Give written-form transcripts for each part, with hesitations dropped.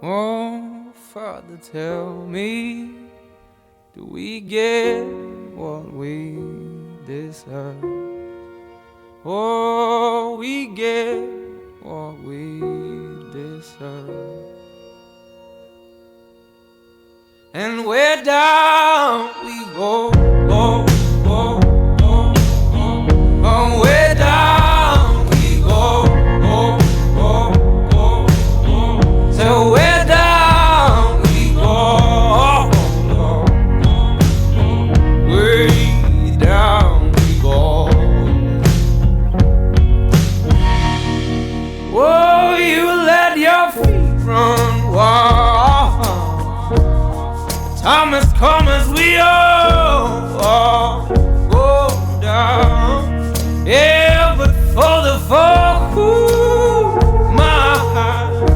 Oh, Father, tell me, do we get what we deserve? Oh, we get what we deserve. And where down we go, go, go, go, go. Oh, where down we go, go, go, go, go. So where down we go, go, go, go. Way down we go. Oh, you let your feet run wild. Time has come as we all go down. Yeah, but for the fall, ooh, my heart,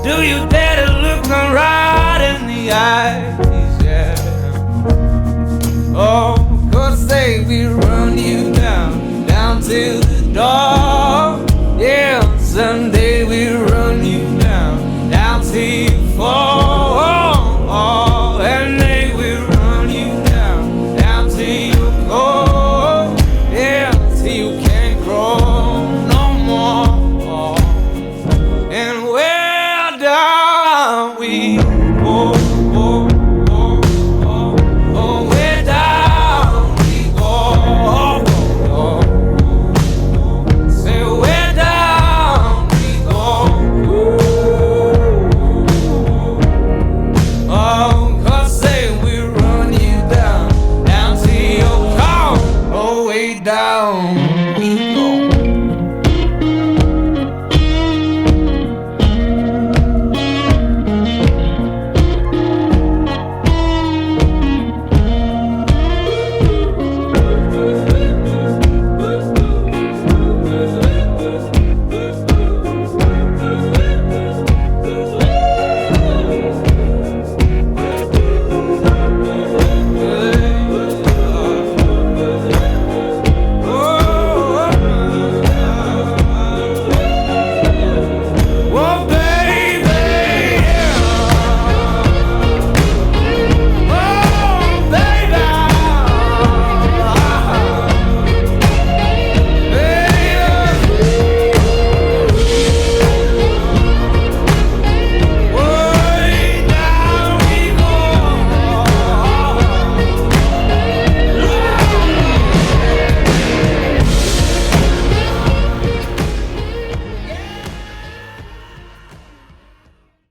do you dare to look them right in the eyes? Yeah. Oh, 'cause they will run you down, down to